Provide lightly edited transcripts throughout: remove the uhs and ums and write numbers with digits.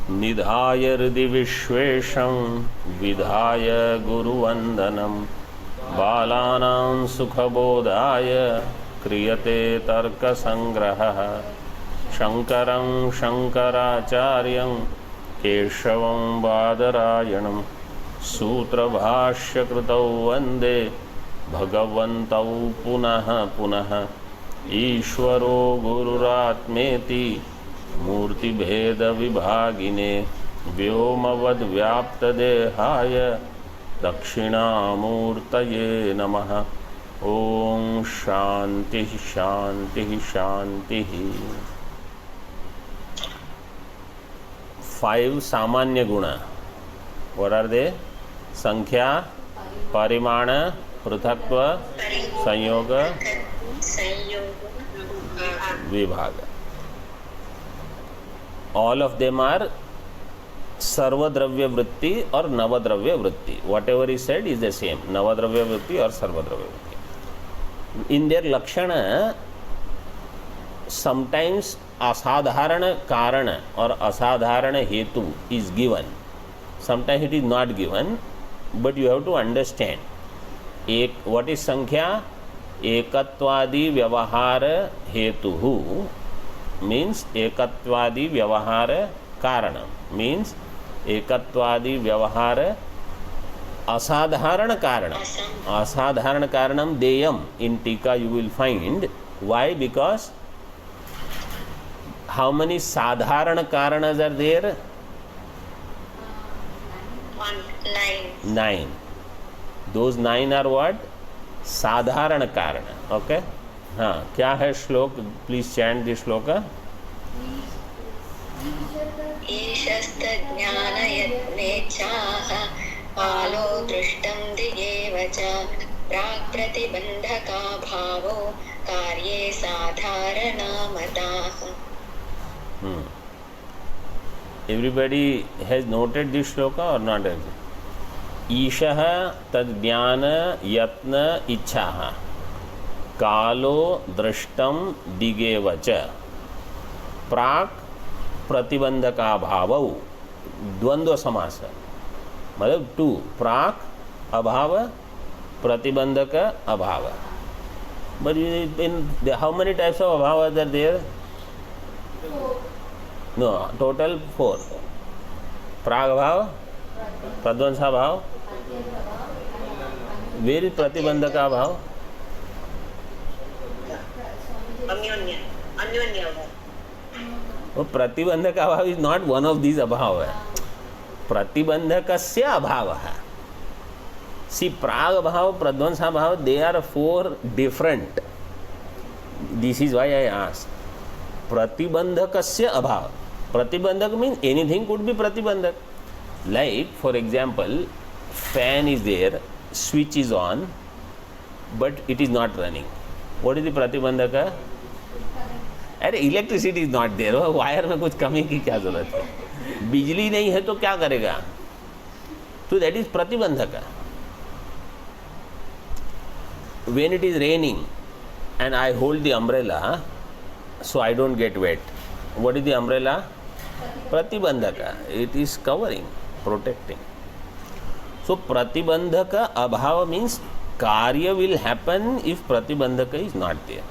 निधाय हृदि विश्वेशं विधाय गुरुवंदनम बालानां सुखबोधाय क्रियते तर्कसंग्रहः शंकरं शंकराचार्यं केशवं बादरायणं सूत्रभाष्यकृतौ वन्दे भगवन्तौ पुनः पुनः ईश्वरो गुरुरात्मेति मूर्तिभेदविभागिने व्योमवद्व्याप्तदेहाय दक्षिणामूर्तये नमः। ओम शांति शांति शांति। 5 सामान्य गुण। What are they? संख्या, परिमाण, पृथक्त्व, संयोग, विभाग. All of them are सर्वद्रव्य वृत्ति और नवद्रव्य वृत्ति. Whatever is said is the same. नवद्रव्य वृत्ति और सर्वद्रव्य वृत्ति. In their लक्षण sometimes असाधारण कारण और असाधारण हेतु is given. Sometimes it is not given, but you have to understand. एक what is संख्या? एकत्वादि व्यवहार हेतु means एकत्वादि व्यवहार कारण means एकत्वादि व्यवहार असाधारण कारण. असाधारण कारणम देयम. in टीका you will find. Why? Because how many sadharan karanas are there? 9. Those 9 are what? साधारण कारण. ओके. हाँ, क्या है श्लोक? प्लीज चैंट दिस श्लोक. कालो दृष्टं दिगेव च प्राक्प्रतिबन्धका भावो कार्ये साधारणमताः. Everybody has noted this shloka or not? ईशः तद्ज्ञान यत्न इच्छाः कालो दृष्टं दिगेव च प्राक् प्रतिबंधका भावौ. द्वंद्व समास मतलब 2. प्राक अभाव, प्रतिबंधक अभाव. But in how many types of abhava are there? No, total 4. प्राग भाव, प्रध्वंसा भाव, where is प्रतिबंधका भाव? वो प्रतिबंधक अभाव is not one of these अभाव है. प्रतिबंधकस्य अभावः. See, प्राग भाव, प्रध्वंसा भाव, they are 4 different. This is why I asked. प्रतिबंधकस्य अभाव. प्रतिबंधक means anything could be प्रतिबंधक. Like for example, fan is there, switch is on, but it is not running. What is the प्रतिबंधक? अरे electricity is not there. Wire में कुछ कमी की क्या जरूरत है? बिजली नहीं है तो क्या करेगा? तो दैट इज प्रतिबंधक. When it is raining and I hold the umbrella so I don't get wet. What is the umbrella? प्रतिबंधक. It is covering, protecting. So प्रतिबंधक अभाव मीन्स कार्य विल हैपन इफ प्रतिबंधक इज नॉट देयर.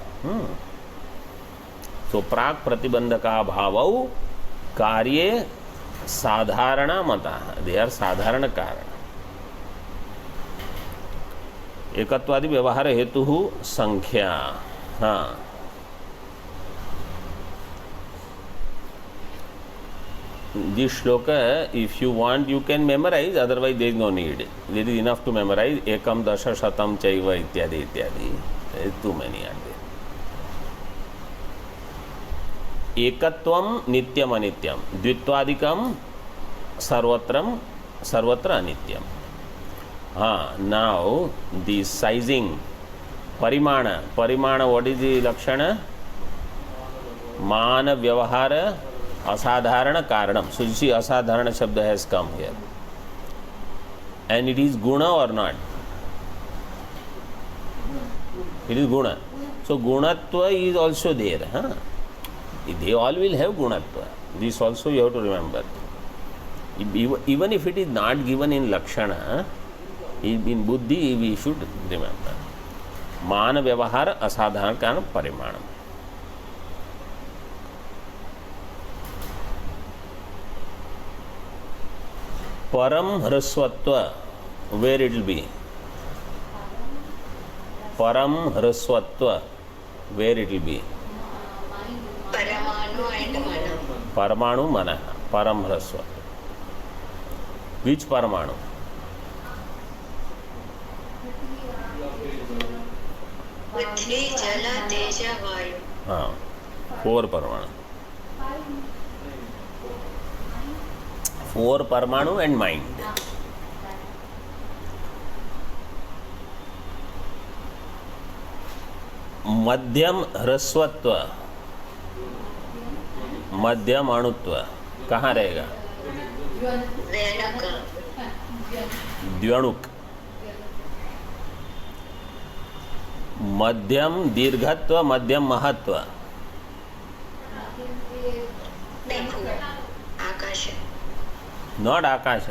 सो प्राक प्रतिबंधका भावौ कार्ये साधारण मता. दे आर साधारण कारण. एकत्वादि व्यवहार हेतु संख्या. हाँ, this shloka if you want you can memorize, otherwise there is no need. There is enough to memorize. Ekam dasha shatam chaiva ityadi ityadi. There is too many are there. एकत्वम नित्यम अनित्यम, द्वित्वादिकम सर्वत्र अनित्यम. हाँ, now the sizing. परिमाण. What is the लक्षण? मान व्यवहार असाधारण कारणम. सो सी असाधारण शब्द has come here and it is गुण और नॉट? इट इज गुण. सो गुणत्व इज ऑल्सो देयर. हाँ, they all will have gunatva. This also you have to remember. Even if it is not given in Lakshana, in Buddhi we should remember. मान व्यवहार असाधारण कारण परिमाणम. परम ह्रस्वत्व, where it will be? परम ह्रस्वत्व, where it will be? Paramanu and Mana. परमाणु मन, परम ह्रस्वत्व. Which परमाणु? पृथ्वी जल तेज वायु. हाँ, 4 परमाणु. 4 परमाणु and mind. मध्यम ह्रस्वत्व, मध्यम अणुत्व कहाँ रहेगा? वेणुक. द्व्यणुक. मध्यम दीर्घत्व, मध्यम महत्व. देखो आकाश. नॉट आकाश.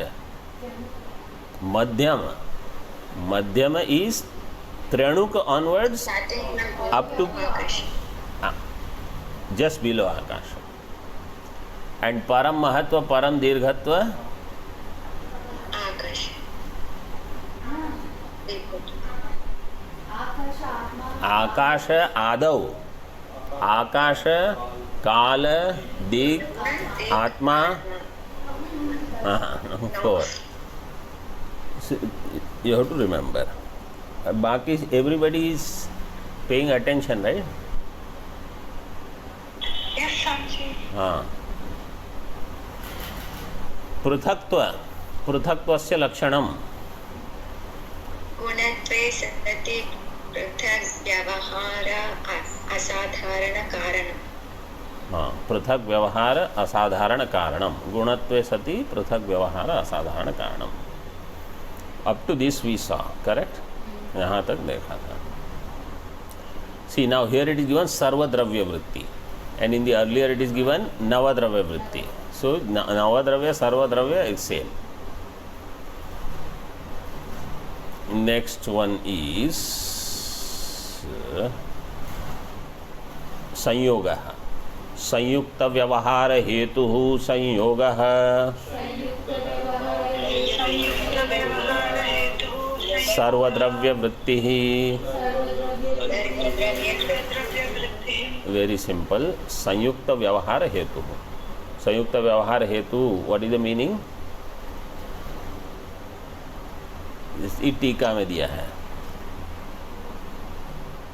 मध्यम. मध्यम इज त्रेणुक ऑनवर्ड्स starting up to आकाश. just below आकाश. and परम महत्व, परम दीर्घत्व आकाश. देखो आकाश आदौ. आकाश काल दिक् आत्मा. 4. So, you have to remember. बाकी everybody is paying attention, right? Yes, Swamiji. हाँ. पृथक्त्व, पृथक्त्वस्य लक्षणम. गुणत्वे सति पृथक् व्यवहार असाधारण कारणम्. हाँ, पृथक व्यवहार असाधारण कारणम. गुणत्वे सति पृथक व्यवहार असाधारण कारणम. Up to this we saw, correct? यहाँ तक देखा था. See now here it is given सर्वद्रव्य वृत्ति and in the earlier it is given नवद्रव्य वृत्ति. सो नवद्रव्य सर्वद्रव्य is same. Next one is संयोग. संयुक्त व्यवहार हेतु संयोग. सर्वद्रव्य वृत्ति. Very simple. संयुक्त व्यवहार हेतु. संयुक्त व्यवहार हेतु, व्हाट इज द मीनिंग? इस टीका में दिया है.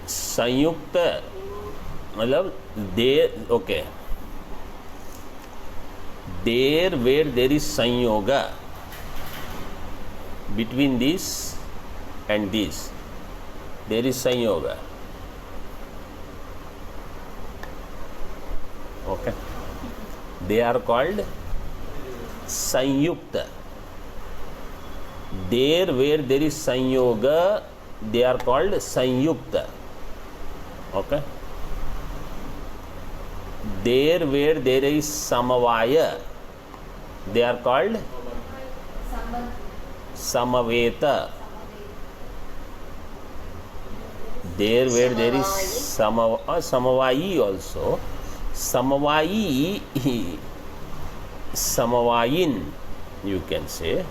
संयुक्त मतलब there. Okay, there where there is संयोग between this and this, there is sanyoga. Okay, they are called sanyukta. There where there is sanyoga, they are called sanyukta. Okay, there where there is samavaya, they are called samaveta. There where there is samavayi also. Samavayi, samavayin you can say.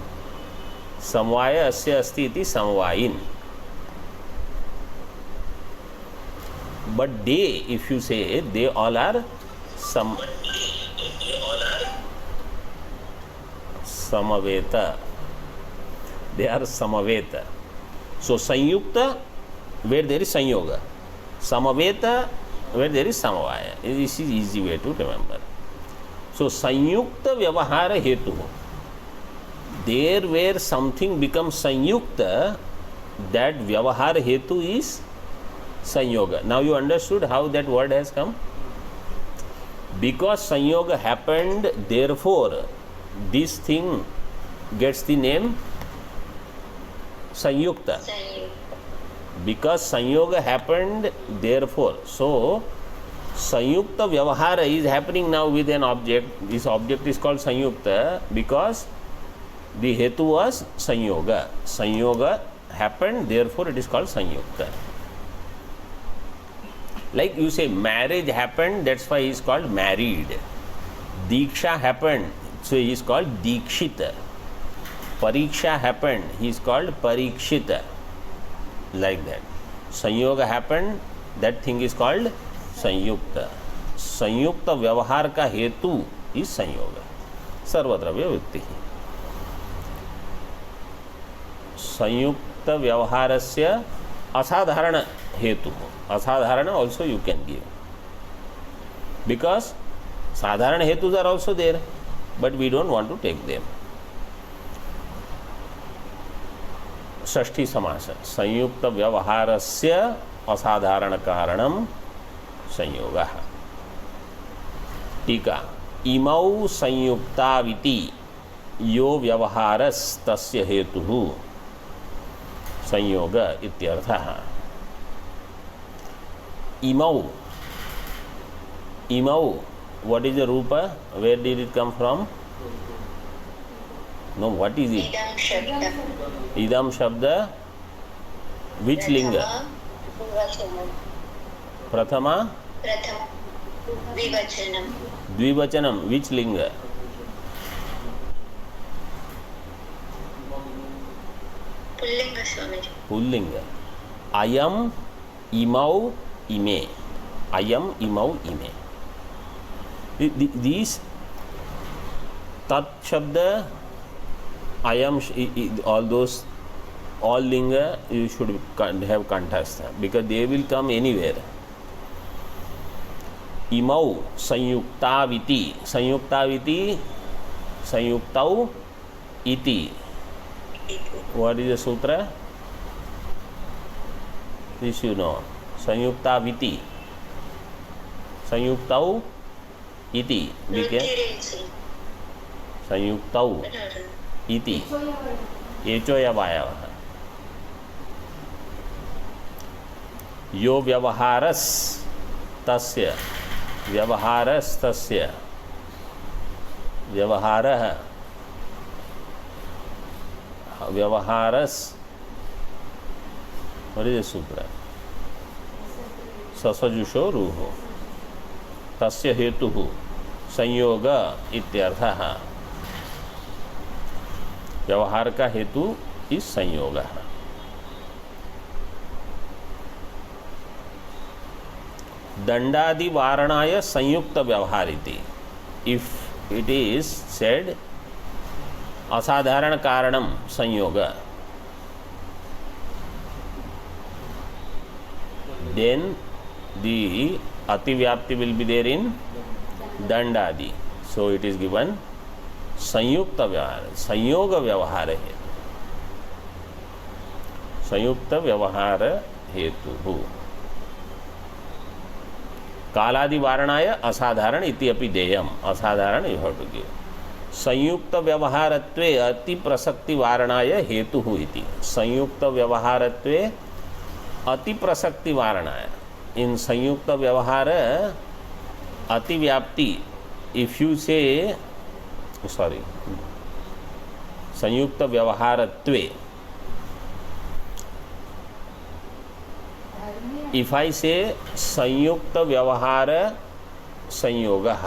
Samvaya asya asti iti samavayin. But they, if you say, they all are samaveta. They are samaveta. So sanyukta where there is sanyoga, samaveta where there is samavaya. This is easy way to remember. So sanyukta vyavahara hetu, there where something becomes sanyukta, that vyavahara hetu is sanyoga. Now you understood how that word has come? Because sanyoga happened, therefore this thing gets the name sanyukta. Because sanyoga happened, therefore. So Sanyukta Vyavahara is happening now with an object. This object is called Sanyukta because the Hetu was Sanyoga. Sanyoga happened, therefore it is called Sanyukta. Like you say, marriage happened, that's why he is called married. Diksha happened, so he is called Dikshita. Pariksha happened, he is called Parikshita. Like that. Sanyoga happened, that thing is called Sanyukta. Sanyukta Vyavahar ka hetu is Sanyoga. Sarvadravya Vritti. Sanyukta Vyavaharasya asadharana hetu. Asadharana also you can give. Because sadharana hetus are also there, but we don't want to take them. षष्ठी समास संयुक्त व्यवहारस्य असाधारण कारणम संयोगः. टीका इमौ संयुक्ताविति यो व्यवहारस्तस्य हेतुः संयोग इत्यर्थः. इमौ इमौ what is the rupa? Where did it come from? No, what is it? Idam Shabda. Idam Shabda. Which linga? Prathama? Pratham. Vivachanam. Dvivachanam. Which linga? Pullinga Swamiji. Pullinga. Ayam, imau, ime. Ayam, imau, ime. These tat shabda, ayam, all those, all linga, you should have kantastha because they will come anywhere. Imau sanyuktaviti. Sanyuktaviti, sanyuktau iti. What is the sutra? This you know. Sanyuktaviti. Sanyuktau iti became संयुक्तौ इति एचोयवायवः. यो व्यवहारस् तस्य व्यवहारस्तस्य व्यवहारः व्यवहारस्. what is the sutra? ससजुषो रूहो तस्य हेतुः संयोग इत्यर्थः. व्यवहार का हेतु इस संयोग है. दंडादि वारणाय संयुक्त व्यवहारिति. इफ इट इज सेड असाधारण कारणम संयोग, देन दी अतिव्याप्ति विल बी देयर इन दंडादि. सो इट इज गिवन संयुक्त व्यवहार. संयोग व्यवहार है. संयुक्त व्यवहार हेतु. कालादि वारणाय असाधारण इति अपि देयम. असाधारण यू हैव टू गिव. संयुक्त व्यवहारत्वे अति प्रसक्ति वारणाय हेतु इति. संयुक्त व्यवहारत्वे अति प्रसक्ति वारणाय. इन संयुक्त व्यवहार अतिव्याप्ति, इफ यू से सॉरी संयुक्त व्यवहारत्वे, इफ आई से संयुक्त व्यवहार संयोगः,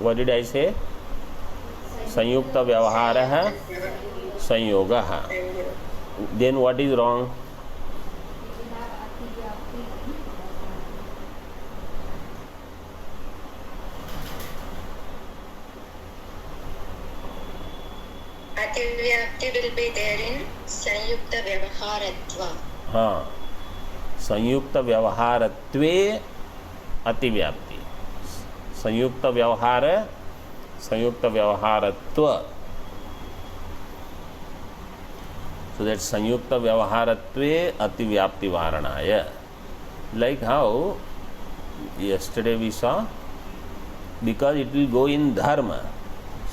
व्हाट डिड आई से? संयुक्त व्यवहारः संयोगः. Then what is wrong? Ativyapti will be there in Sanyukta Vyavaharatva. हाँ, संयुक्त व्यवहारत्वे अतिव्याप्ति. संयुक्त व्यवहार संयुक्त व्यवहारत्व. So that संयुक्त व्यवहारत्वे अतिव्याप्ति वारणाय. Like how yesterday we saw, because it will go in dharma,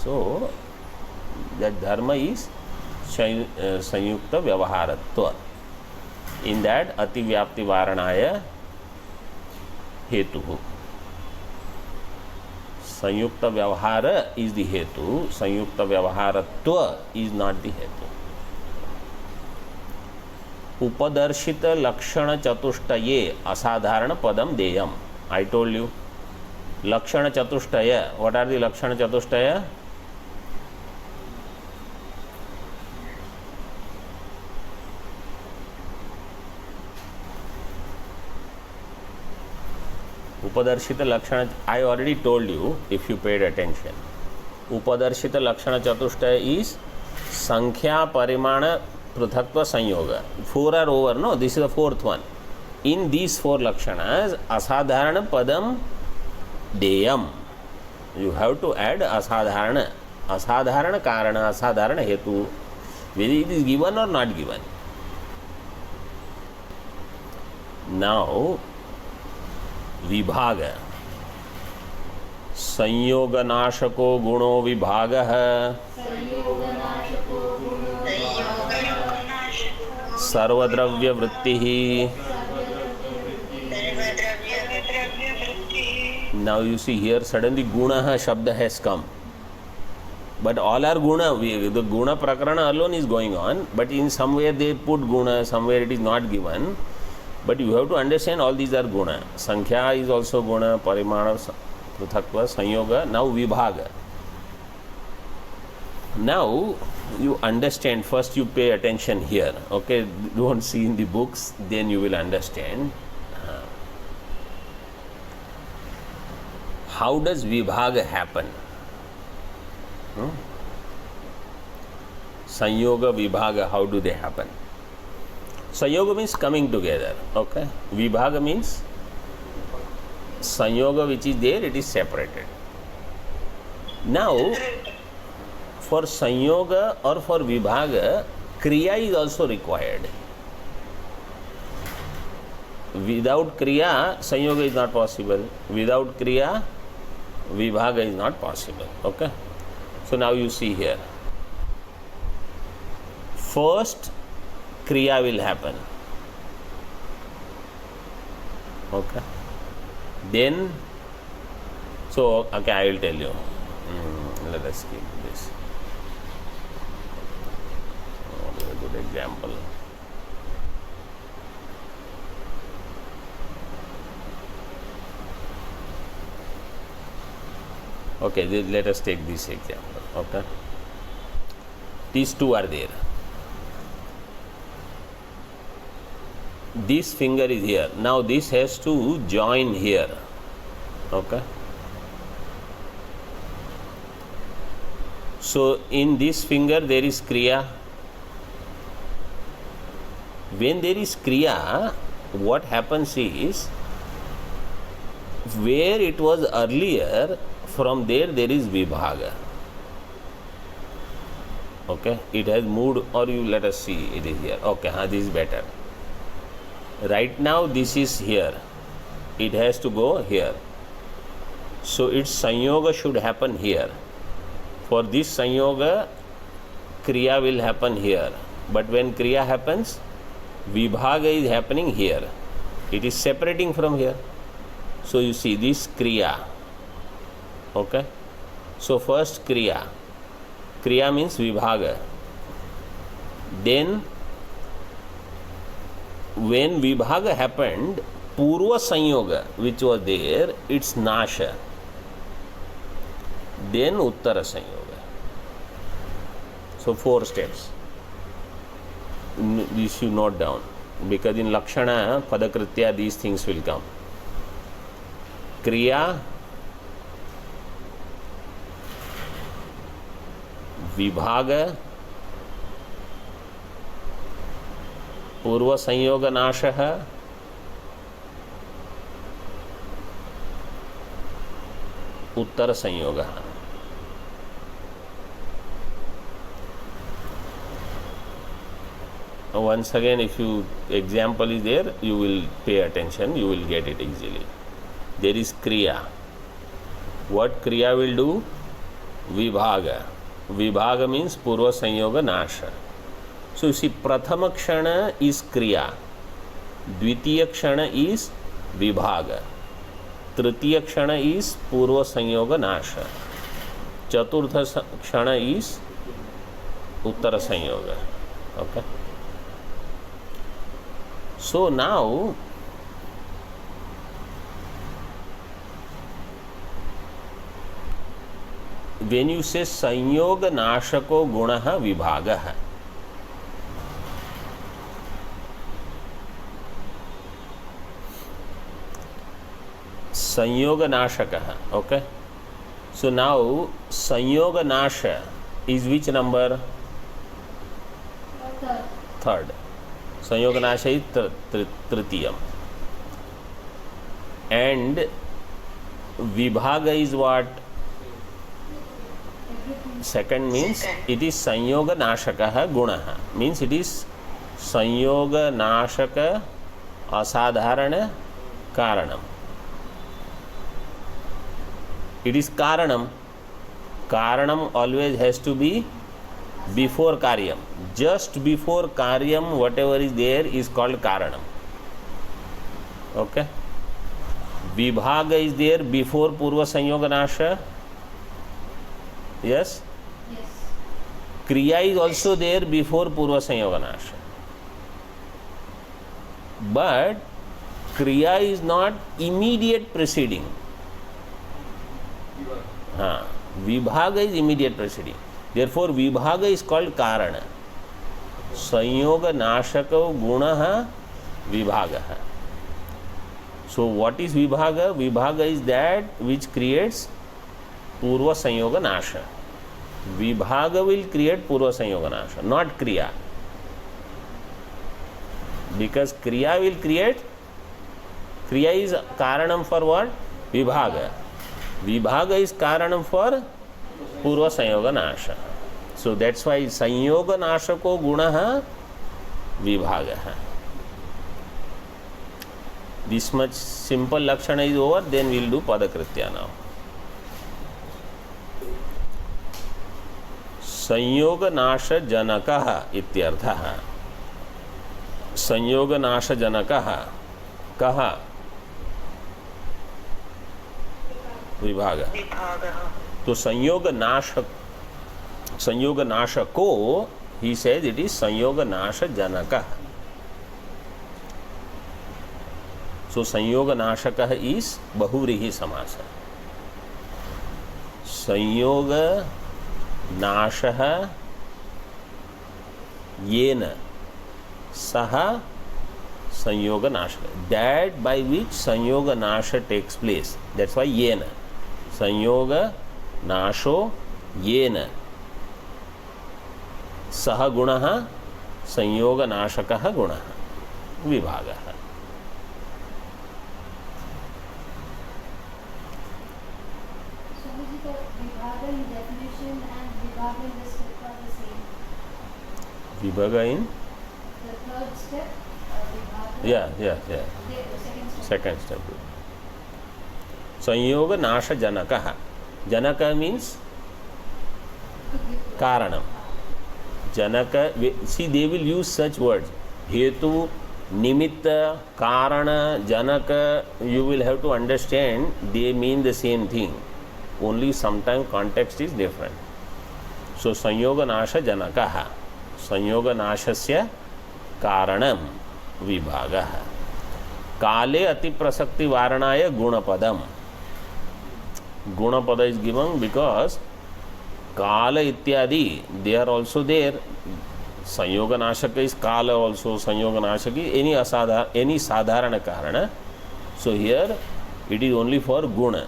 so that dharma is संयुक्त व्यवहारत्व. In that अतिव्याप्ति वारणाय हेतु. संयुक्त व्यवहार is the हेतु, संयुक्त व्यवहारत्व is not the हेतु. उपदर्शित लक्षण चतुष्टये असाधारण पदम देयम. I told you. लक्षण चतुष्टय. What are the लक्षण चतुष्टय? उपदर्शित लक्षण. I already told you if you paid attention. उपदर्शित लक्षण चतुष्टय is संख्या परिमाण पृथक्त्व संयोग. 4 are over, no? This is the 4th one. In these 4 lakshanas, asadharana padam deyam. You have to add asadharana. Asadharana karana, asadharana hetu. Whether it is given or not given. Now, विभाग. संयोगनाशको गुणो विभागः. सर्वद्रव्य वृत्तिः. Now you see here suddenly guna shabda has come, but all are guna. The guna prakarana alone is going on, but in somewhere they put guna, somewhere it is not given. But you have to understand all these are guna. Sankhya is also guna, parimana, pruthakva, sanyoga, now vibhaga. Now you understand, first you pay attention here, okay? Don't see in the books, then you will understand. How does vibhaga happen? Sanyoga, vibhaga, how do they happen? Sanyoga means coming together, okay? Vibhaga means sanyoga which is there, it is separated. Now, for sanyoga or for vibhaga, kriya is also required. Without kriya, sanyoga is not possible. Without kriya, vibhaga is not possible, okay? So now you see here. First, kriya will happen, okay? Then, so okay, I will tell you. Let us keep this. A good example. Okay, let us take this example, okay? These two are there. This finger is here. Now this has to join here, okay? So in this finger there is kriya. When there is kriya, what happens is, where it was earlier, from there is vibhaga, okay? It has moved, or you let us see, it is here, okay? This is better. Right now this is here, it has to go here, so its sanyoga should happen here. For this sanyoga, kriya will happen here, but when kriya happens, vibhaga is happening here, it is separating from here. So you see this kriya, okay? So first kriya means vibhaga. Then when vibhaga happened, purva sanyoga which was there, it's nasha. Then uttara sanyoga. So 4 steps. This you note down, because in lakshana, padakritya, these things will come. Kriya, vibhaga, पूर्व संयोग नाशः, उत्तर संयोगः. Once again, if you example is there, you will pay attention, you will get it easily. There is kriya. What kriya will do? Vibhaga. Vibhaga means purva sanyoga nasha. So you see, prathama kshana is kriya, dvitiya kshana is vibhaga. तृतीय क्षण is पूर्व संयोग नाश, चतुर्थ क्षण is उत्तर संयोग. Okay, so now when you say संयोग नाशको गुणः विभागः, संयोग नाशकः. Okay, so now संयोग नाश is which number? Third. संयोग नाश is तृतीयम. And vibhaga is what? Second means it is संयोग नाशकः गुणः, means it is संयोग नाशक असाधारण कारणम. It is karanam. Karanam always has to be before karyam. Just before karyam, whatever is there is called karanam. Okay. Vibhaga is there before purva sanyoga nasha. Yes. Yes. Kriya is also there before purva sanyoga nasha. But kriya is not immediate preceding. हाँ, विभाग is immediate presiding. Therefore विभाग is called कारण. संयोग नाशक गुणः विभागः. So what is विभाग? विभाग इज दैट विच क्रिएट्स पूर्व संयोग नाश. विभाग विल क्रिएट पूर्व संयोग नाश, नॉट क्रिया. बिकॉज क्रिया विल क्रिएट, क्रिया इज कारणम फॉर व्हाट? विभाग. विभाग इज कारणम फॉर पूर्व संयोग नाश. सो दैट्स वाई संयोग नाशको गुणः विभागः. दिस मच सिंपल लक्षण is over. Then will do पदकृत्या नाउ. संयोग नाश जनकः इत्यर्थः. संयोग नाश जनकः कः? विभाग. तो संयोग नाशको, ही सेज इट इज संयोग नाश जनकः. सो संयोग नाशकः इज बहुव्रीहि समास. संयोग नाशः येन सह संयोग नाशक, दैट बाय विच संयोग नाश टेक्स प्लेस. दैट्स वाई येन. संयोग नाशो येन सह गुणः संयोग नाशकः गुणः विभागः. विभाग इन सेकंड स्टेप. संयोग नाश जनकः. जनक मीन्स कारणम. जनक, see they will use such words. हेतु, निमित्त, कारण, जनक, you will have to understand they mean the same thing. Only sometimes context is different. So संयोग नाश जनकः. संयोग नाशस्य कारणम विभागः. काले अति प्रसक्ति वारणाय गुणपदम. गुणपद is given because kala ityadi, they are also there. संयोग नाशक is kala also. संयोग नाशक is any sadharana karana. So here it is only for guna,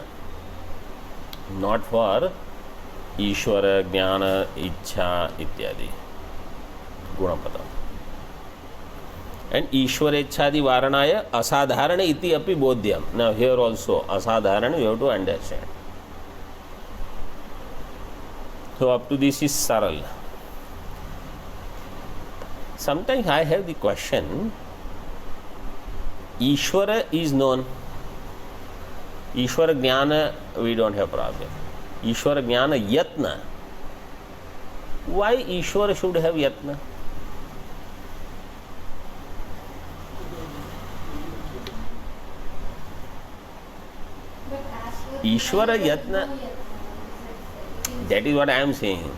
not for ईश्वर, ज्ञान, इच्छा इत्यादि. गुणपद. And ईश्वर इच्छादि वारणाय असाधारण इति अपि बोध्यम. Now here also असाधारण you have to understand. So up to this is saral. Sometimes I have the question, Ishvara is known. Ishvara Jnana, we don't have problem. Ishvara Jnana Yatna. Why Ishvara should have Yatna? ईश्वर यत्न, that is what I am saying.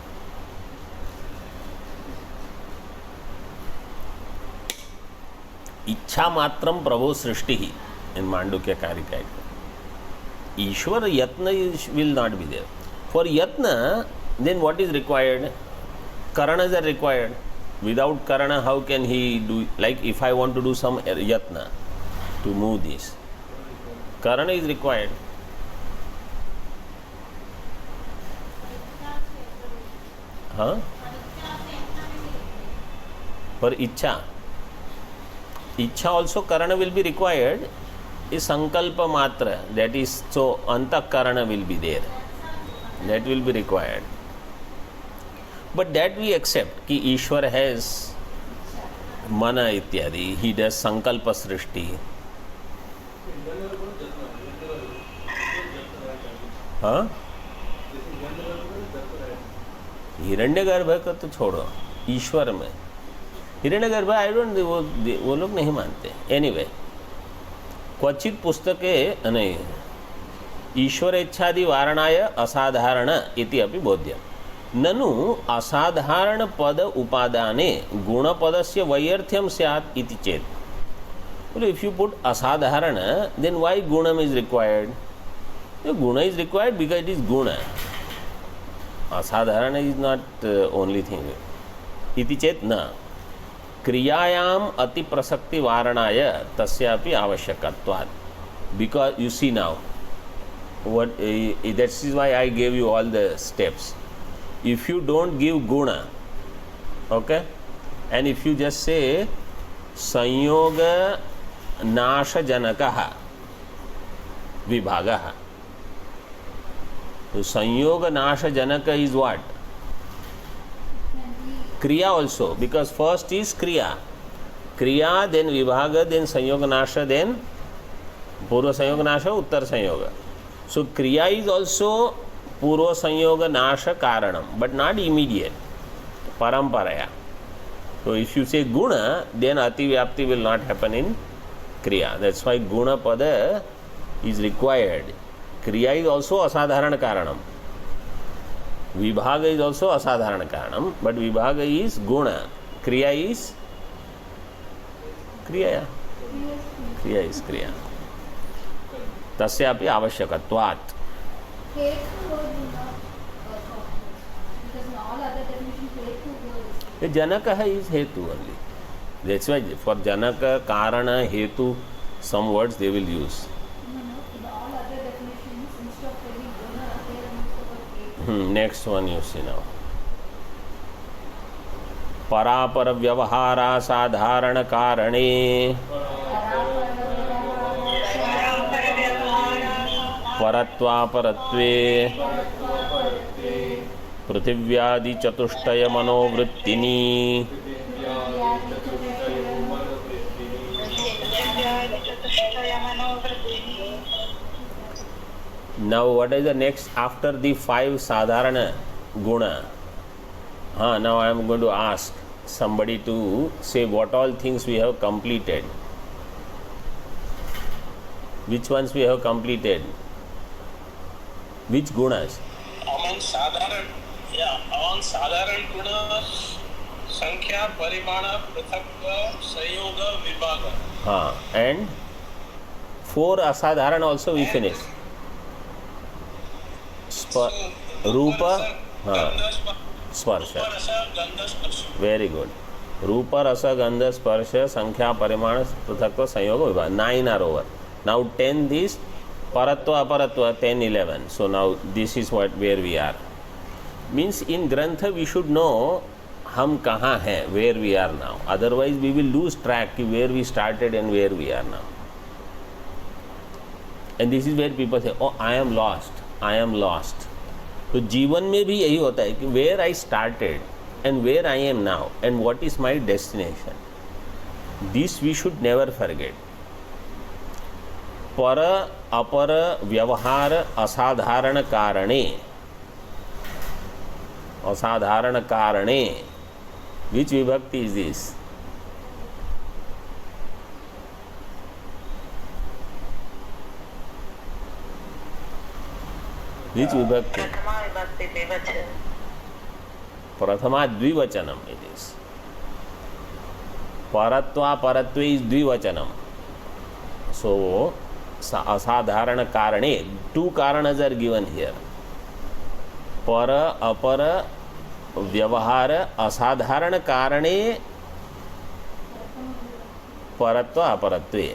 इच्छा मात्रम प्रभो सृष्टि ही इन मांडुक्य कारिका. ईश्वर यत्न will not be there. For yatna, then what is required? Karanas are required. Without karana, how can he do? Like if I want to do some yatna to move this, karana is required. Huh? For ichha also karana will be required. Is sankalpa matra, that is, so antakarana will be there, that will be required. But that we accept कि ईश्वर has mana इत्यादि, he does sankalpa सृष्टि. हाँ, हिरण्यगर्भ का तो छोड़ो, ईश्वर में हिरण्यगर्भ I don't, वो लोग नहीं मानते. एनीवे, क्वचित पुस्तके नहीं, ईश्वर इच्छादि वारणाय असाधारण इति अपि बोध्यम. ननु असाधारण पद उपादाने गुणपदस्य वैयर्थ्यम स्यात् इति चेत. इफ यू पुट असाधारण, देन व्हाई गुणम इज रिक्वायर्ड? गुण is required because it is गुण. असाधारण इज नॉट ओनली थिंग. इति चेत न क्रियायाम अति प्रसक्ति वारणाय तस्यापि आवश्यकत्वात्. Because you see now what that is why I gave you all the steps. If you don't give guna, okay, and if you just say sanyoga nasha janakah vibhagah, so sanyoga nasha janaka is what? Kriya also, because first is kriya, then vibhaga, then sanyoga nasha, then purva sanyoga nasha, uttar sanyoga. So kriya is also purva sanyoga nasha karanam, but not immediate, paramparaya. So if you say guna, then ati vyapti will not happen in kriya. That's why guna pada is required. Kriya is also asadharana karanam. Vibhaga is also asadharana karanam, but vibhaga is guna. Kriya is kriya. Kriya is kriya. तस्यापि आवश्यकत्वात्. जनकः is hetu only. That's why for janaka, karana, hetu, some words they will use. Next one you see now. परापर व्यवहारा साधारण कारणे परत्वापरत्वे पृथिव्यादि चतुष्टय मनोवृत्तिनी. Now what is the next after the 5 sadharana guna? Now I am going to ask somebody to say what all things we have completed. Which ones we have completed? Which gunas? Among sadharan guna, sankhya, parimana, prithakva, sayoga, vibhaga. And 4 asadharan also we finished. Rupa, sparsha. Very good. Rupa, rasa, gandha, sparsha, sankhya, parimana, prithakva, sayoga, vibhaga. 9 are over. Now 10 is paratva, aparatva, 10, 11. So now this is where we are. Means in grantha we should know हम कहाँ हैं, where we are now. Otherwise we will lose track where we started and where we are now. And this is where people say, oh, I am lost. तो जीवन में भी यही होता है कि where I started and where I am now and what is my destination. This we should never forget. पर अपर व्यवहार असाधारण कारणे. Which vibhakti is this? Which vibhakti? प्रथमा विभक्ति द्विवचन Prathama dvivachanam it is. Paratva paratve is dvivachanam. So asadharana karane, two karanas are given here. Para apara व्यवहार असाधारण कारणे परत्व अपरत्वे.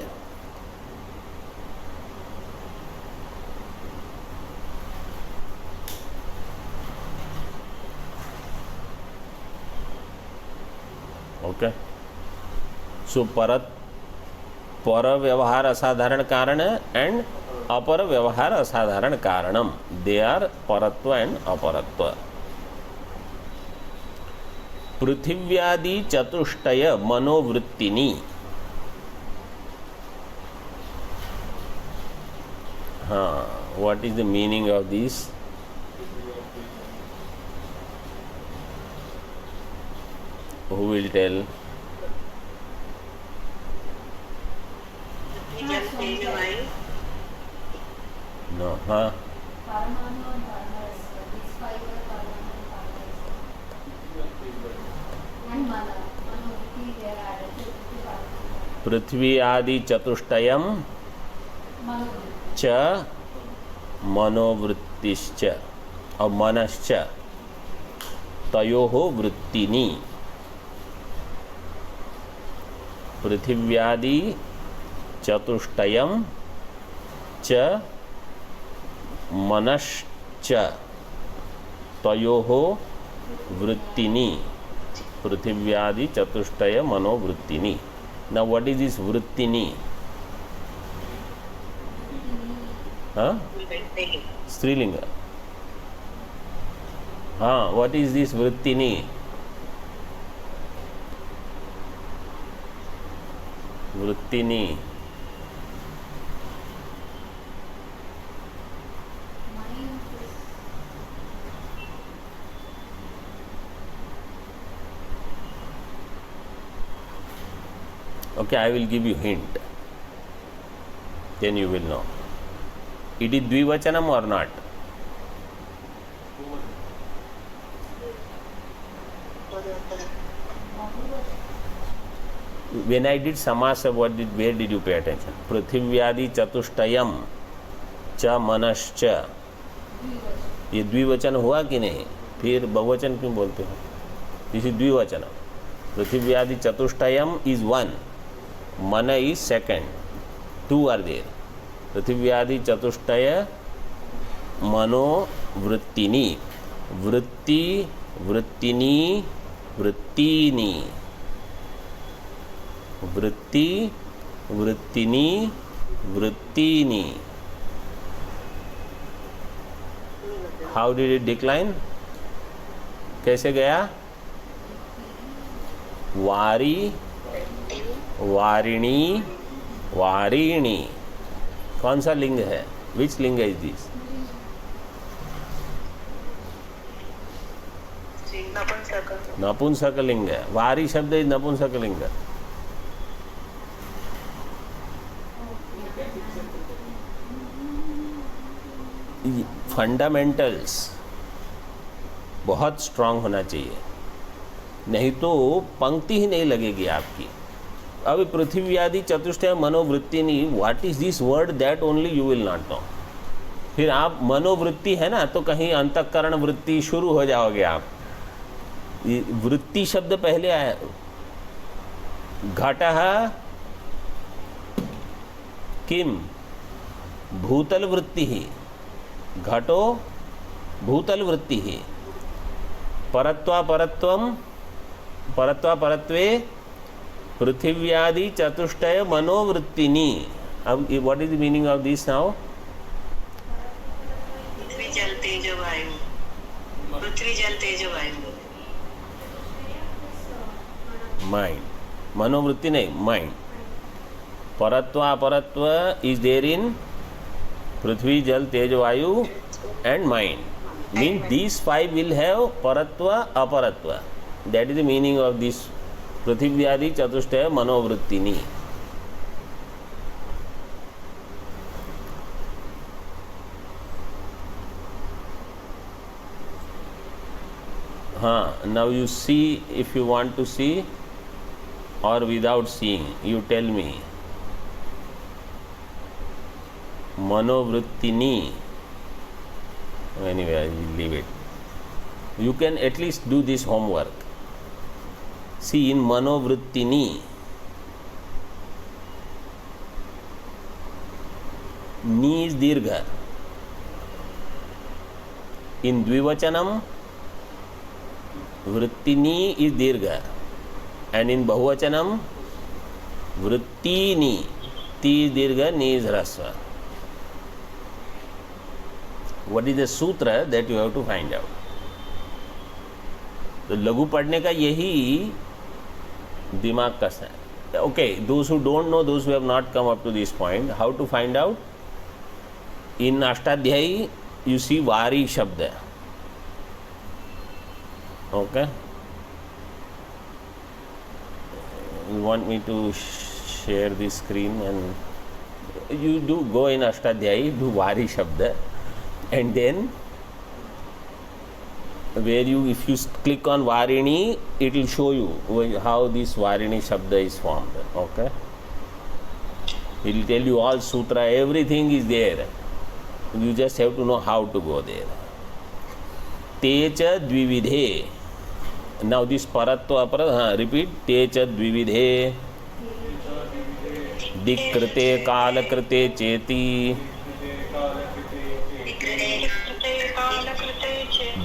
ओके सो पर व्यवहार असाधारण कारण एंड अपर व्यवहार असाधारण कारणम, दे आर परत्व एंड अपरत्व. पृथिव्यादि चतुष्टय मनोवृत्तिनी. हाँ, what is the meaning of this? Who will tell? जल तेज वायु No, हाँ. पृथ्वी आदि चतुष्टयम च मनोवृत्तिश्च और मनश्च तयोः वृत्तिनी. पृथिव्यादि चतुष्टयम च मनश्च तयोः वृत्तिनी. पृथिव्यादि चतुष्टय मनोवृत्तिनी. Now what is this वृत्तिनी? हाँ, स्त्रीलिंग. हाँ, what is this वृत्तिनी? वृत्तिनी. Okay, I will give you hint. Then you will know. It is dvivachanam or not? When I did samasa, where did you pay attention? पृथिव्यादि चतुष्टयम च मनश्च. ये द्विवचन हुआ कि नहीं? फिर बहुवचन क्यों बोलते हो? दिस इज द्विवचन. पृथिव्यादि चतुष्टयम इज वन, मन is second, two are there. पृथिव्यादि चतुष्टय मनोवृत्तिनी. वृत्ति वृत्तिनी वृत्तिनी. वृत्ति वृत्तिनी वृत्तिनी. How did it decline? कैसे गया? वारी वारिणी वारिणी. कौन सा लिंग है? विच लिंग इज दिस? नपुंसक लिंग है. वारी शब्द इज नपुंसक लिंग. फंडामेंटल्स बहुत स्ट्रांग होना चाहिए, नहीं तो पंक्ति ही नहीं लगेगी आपकी. अब पृथ्वी आदि चतुष्टय मनोवृत्ति नहीं, what is this word, that only you will not know. फिर आप मनोवृत्ति है ना, तो कहीं अंतःकरण वृत्ति शुरू हो जाओगे आप. वृत्ति शब्द पहले आया. घटः किम भूतल वृत्ति ही. घटो भूतल वृत्ति ही. परत्वा परत्वम परत्वा परत्वे पृथिव्यादि चतुष्टय मनोवृत्तिनी. अब what is the meaning of this now? पृथ्वी जल तेज वायु. पृथ्वी जल तेज वायु. माइंड. मनोवृत्ति नहीं, माइंड. परत्वा परत्व इज देयर इन पृथ्वी जल तेज वायु and mind. Means these five will have paratva aparatva. That is the meaning of this पृथिव्यादि चतुष्टय मनोवृत्तिनी. हाँ, now you see, if you want to see or without seeing, you tell me. Manovrittini. Anyway, I will leave it. You can at least do this homework. See, in Manovrittini, ni is dirgha. In Dvivachanam, vrittini is dirgha. And in Bahuvachanam, vrittini, ti is dirgha, ni is hrasva. What is the sutra that you have to find out? तो लघु पढ़ने का यही दिमाग का है. Okay, those who don't know, those who have not come up to this point, how to find out? In Ashtadhyayi, you see Vari Shabda. Okay? You want me to share this screen, and you do go in Ashtadhyayi, do Vari Shabda, and then where you, if you click on Varini, it will show you how this Varini Shabda is formed. Okay? It will tell you all sutra, everything is there. You just have to know how to go there. Techa dvividhe. Now this paratva aparat, repeat. Techa dvividhe. Dikrite kalakrite cheti.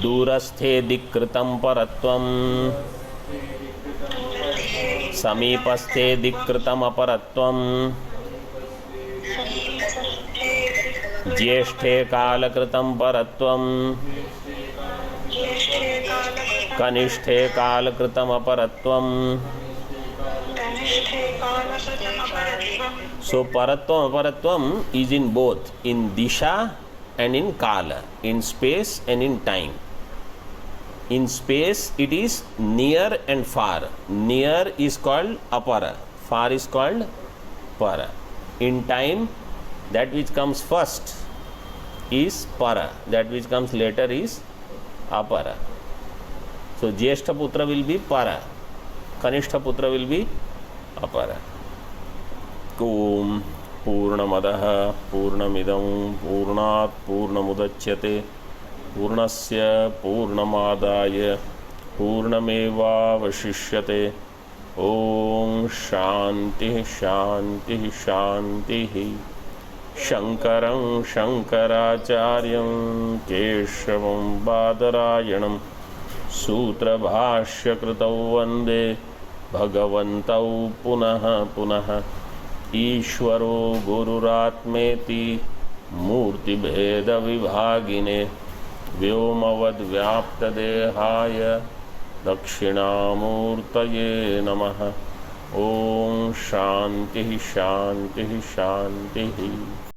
दूरस्थे दिक्कृतं परत्वं समीपस्थे दिक्कृतम् अपरत्वं ज्येष्ठे कालकृतं परत्वं कनिष्ठे कालकृतम् अपरत्वं. So paratvam aparatvam is in both, in disha and in kala, in space and in time. In space, it is near and far. Near is called apara, far is called para. In time, that which comes first is para, that which comes later is apara. So Jyeshtha Putra will be para, Kanishtha Putra will be apara. Om Purnamadah Purnamidam Purnat Purnamudachyate Purnasya Purnamadaya Purnameva Vashishyate. Om Shanti Shanti Shanti. Shankaram Shankaracharyam Keshavam Badarayanam Sutra Bhashya Kritau Vande Bhagavantau Punaha Punaha. ईश्वरो गुरुरात्मेति मूर्तिभेद विभागिने व्योमवद्व्याप्तदेहाय दक्षिणामूर्तये नमः. ओम शांति शांति शांति.